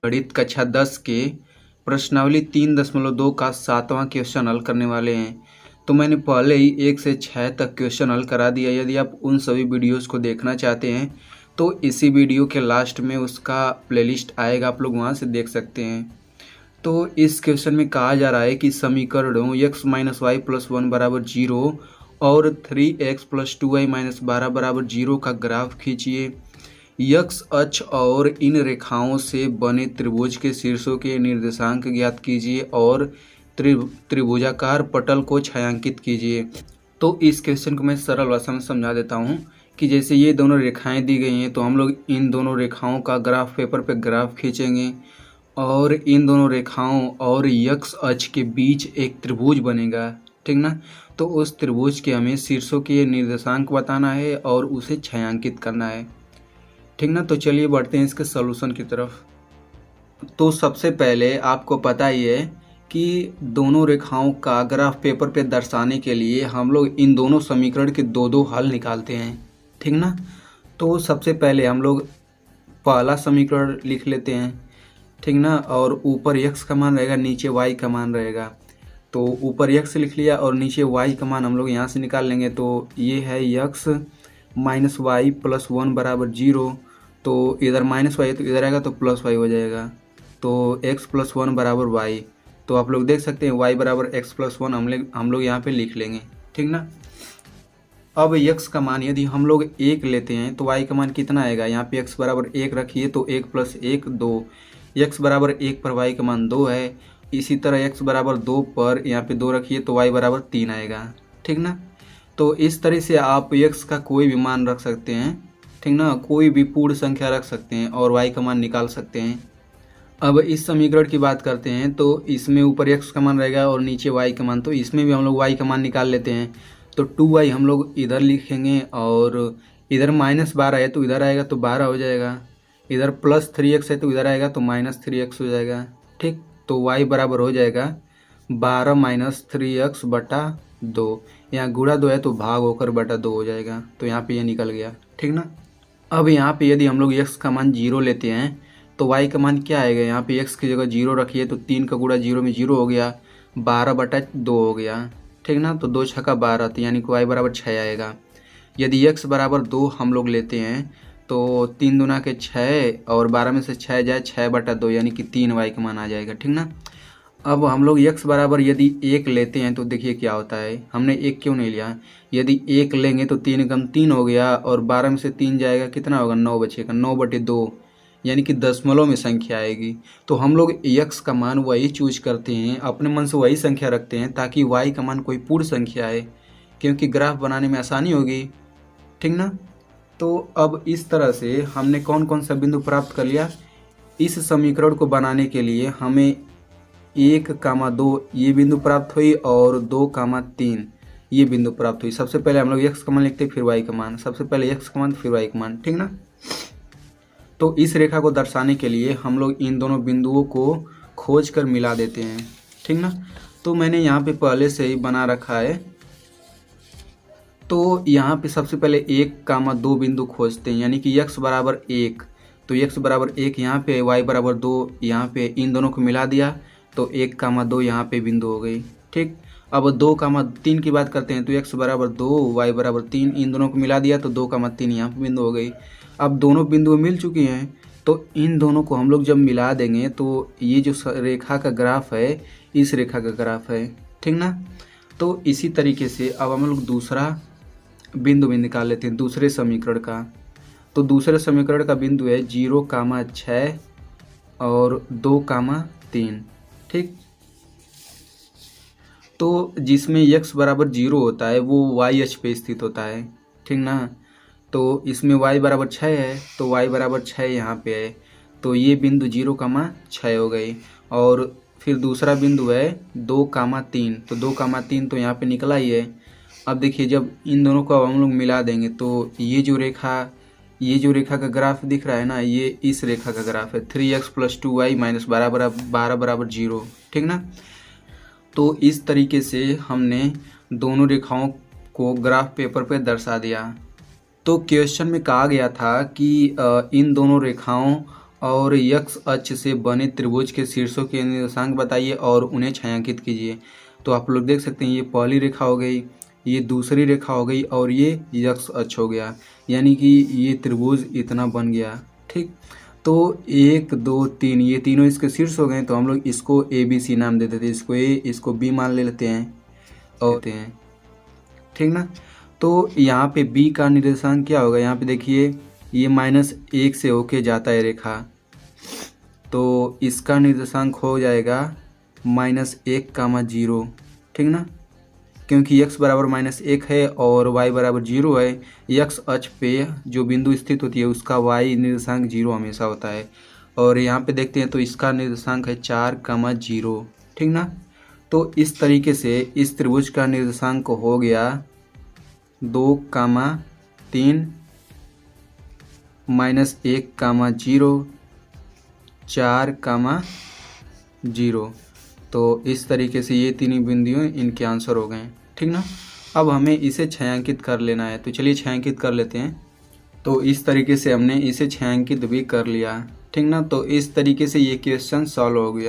गणित कक्षा 10 के प्रश्नावली 3.2 का 7वां क्वेश्चन हल करने वाले हैं। तो मैंने पहले ही 1 से 6 तक क्वेश्चन हल करा दिया। यदि आप उन सभी वीडियोस को देखना चाहते हैं तो इसी वीडियो के लास्ट में उसका प्लेलिस्ट आएगा, आप लोग वहां से देख सकते हैं। तो इस क्वेश्चन में कहा जा रहा है कि समीकरणों x - y + 1 = 0 और 3x + 2y - 12 = 0 का ग्राफ खींचिए। यक्स अक्ष और इन रेखाओं से बने त्रिभुज के शीर्षों के निर्देशांक ज्ञात कीजिए और त्रिभुजाकार पटल को छायांकित कीजिए। तो इस क्वेश्चन को मैं सरल भाषा में समझा देता हूँ कि जैसे ये दोनों रेखाएं दी गई हैं तो हम लोग इन दोनों रेखाओं का ग्राफ पेपर पे ग्राफ खींचेंगे और इन दोनों रेखाओं और यक्स अक्ष के बीच एक त्रिभुज बनेगा, ठीक ना। तो उस त्रिभुज के हमें शीर्षों के निर्देशांक बताना है और उसे छायांकित करना है, ठीक ना। तो चलिए बढ़ते हैं इसके सॉल्यूशन की तरफ। तो सबसे पहले आपको पता ही है कि दोनों रेखाओं का ग्राफ पेपर पे दर्शाने के लिए हम लोग इन दोनों समीकरण के दो हल निकालते हैं, ठीक ना। तो सबसे पहले हम लोग पहला समीकरण लिख लेते हैं, ठीक ना। और ऊपर x का मान रहेगा, नीचे y का मान रहेगा। तो ऊपर x लिख लिया और नीचे y का मान हम लोग यहाँ से निकाल लेंगे। तो ये है x - y + 1 = 0। तो इधर -y है तो इधर आएगा तो +y हो जाएगा। तो x + 1 = y। तो आप लोग देख सकते हैं y = x + 1 हम लोग यहाँ पे लिख लेंगे, ठीक ना। अब x का मान यदि हम लोग 1 लेते हैं तो y का मान कितना आएगा। यहाँ पे x = 1 रखिए तो 1 + 1 2। x = 1 पर y का मान 2 है। इसी तरह x = 2 पर यहाँ पे 2 रखिए तो y = 3 आएगा, ठीक ना। तो इस तरह से आप x का कोई भी मान रख सकते हैं, ठीक ना। कोई भी पूर्ण संख्या रख सकते हैं और y का मान निकाल सकते हैं। अब इस समीकरण की बात करते हैं तो इसमें ऊपर x का मान रहेगा और नीचे y का मान, तो इसमें भी हम लोग y का मान निकाल लेते हैं। तो 2y हम लोग इधर लिखेंगे और इधर -12 है तो इधर आएगा तो 12 हो जाएगा। इधर +3x है तो इधर आएगा तो -3x हो जाएगा, ठीक। तो y बराबर हो जाएगा 12 - 3x बटा 2। यहाँ गुणा 2 है तो भाग होकर बटा 2 हो जाएगा। तो यहाँ पे ये निकल गया, ठीक ना। अब यहाँ पे यदि हम लोग x का मान 0 लेते हैं तो y का मान क्या आएगा। यहाँ पे x की जगह 0 रखिए तो 3 का गुणा 0 में 0 हो गया, 12/2 हो गया, ठीक ना। तो 2 × 6 = 12 तो यानी कि y = 6 आएगा। यदि x = 2 हम लोग लेते हैं तो 3 दूना के 6 और 12 में से 6 जाए 6/2 यानी कि 3y का मान आ जाएगा, ठीक ना। अब हम लोग x बराबर यदि 1 लेते हैं तो देखिए क्या होता है। हमने 1 क्यों नहीं लिया। यदि 1 लेंगे तो 3 × 3 हो गया और 12 में से 3 जाएगा कितना होगा, 9 बचेगा, 9/2 यानी कि दशमलव में संख्या आएगी। तो हम लोग x का मान वही चूज करते हैं, अपने मन से वही संख्या रखते हैं ताकि y का मान कोई पूर्ण संख्या आए, क्योंकि ग्राफ बनाने में आसानी होगी, ठीक ना। तो अब इस तरह से हमने कौन कौन सा बिंदु प्राप्त कर लिया। इस समीकरण को बनाने के लिए हमें 1,2 ये बिंदु प्राप्त हुई और 2,3 ये बिंदु प्राप्त हुई। सबसे पहले हम लोग x का मान लिखते फिर y का मान, सबसे पहले x का मान फिर y का मान, ठीक ना। तो इस रेखा को दर्शाने के लिए हम लोग इन दोनों बिंदुओं को खोज कर मिला देते हैं, ठीक ना। तो मैंने यहाँ पे पहले से ही बना रखा है। तो यहाँ पे सबसे पहले 1,2 बिंदु खोजते हैं, यानी कि x = 1 तो x = 1 यहाँ पे, y = 2 यहाँ पे, इन दोनों को मिला दिया तो 1,2 यहाँ पे बिंदु हो गई, ठीक। अब 2,3 की बात करते हैं तो x = 2 y = 3, इन दोनों को मिला दिया तो 2,3 यहाँ पे बिंदु हो गई। अब दोनों बिंदु मिल चुकी हैं तो इन दोनों को हम लोग जब मिला देंगे तो ये जो रेखा का ग्राफ है इस रेखा का ग्राफ है, ठीक ना। तो इसी तरीके से अब हम लोग दूसरा बिंदु भी निकाल लेते हैं दूसरे समीकरण का। तो दूसरे समीकरण का बिंदु है 0,6 और 2,3, ठीक। तो जिसमें x = 0 होता है वो y अक्ष पे स्थित होता है, ठीक ना। तो इसमें y = 6 है तो y = 6 यहाँ पे है। तो ये बिंदु 0,6 हो गई। और फिर दूसरा बिंदु है 2,3 तो 2,3 तो यहाँ पे निकला ही है। अब देखिए जब इन दोनों को हम लोग मिला देंगे तो ये जो रेखा का ग्राफ दिख रहा है ना, ये इस रेखा का ग्राफ है 3x + 2y - 12 = 0, ठीक ना। तो इस तरीके से हमने दोनों रेखाओं को ग्राफ पेपर पे दर्शा दिया। तो क्वेश्चन में कहा गया था कि इन दोनों रेखाओं और यक्स अक्ष से बने त्रिभुज के शीर्षों के निर्देशांक बताइए और उन्हें छायांकित कीजिए। तो आप लोग देख सकते हैं ये पहली रेखा हो गई, ये दूसरी रेखा हो गई और ये यक्स अक्ष हो गया, यानी कि ये त्रिभुज इतना बन गया। ठीक, तो 1 2 3 ये तीनों इसके शीर्ष हो गए, तो हम लोग इसको ABC नाम दे देते हैं, इसको A इसको B मान ले लेते हैं और ठीक ना। तो यहाँ पे B का निर्देशांक क्या होगा, यहाँ पे देखिए ये -1 से होके जाता है रेखा, तो इसका निर्देशांक हो जाएगा -1, 0। ठीक ना, क्योंकि x बराबर -1 है और y बराबर 0 है। x अक्ष पे जो बिंदु स्थित होती है उसका y निर्देशांक 0 हमेशा होता है। और यहाँ पे देखते हैं तो इसका निर्देशांक है 4, 0। ठीक ना, तो इस तरीके से इस त्रिभुज का निर्देशांक हो गया 2, 3, -1, 0, 4, 0। तो इस तरीके से ये तीनों बिंदु इनके आंसर हो गए। ठीक ना, अब हमें इसे छायांकित कर लेना है, तो चलिए छायांकित कर लेते हैं। तो इस तरीके से हमने इसे छायांकित भी कर लिया। ठीक ना, तो इस तरीके से ये क्वेश्चन सॉल्व हो गया।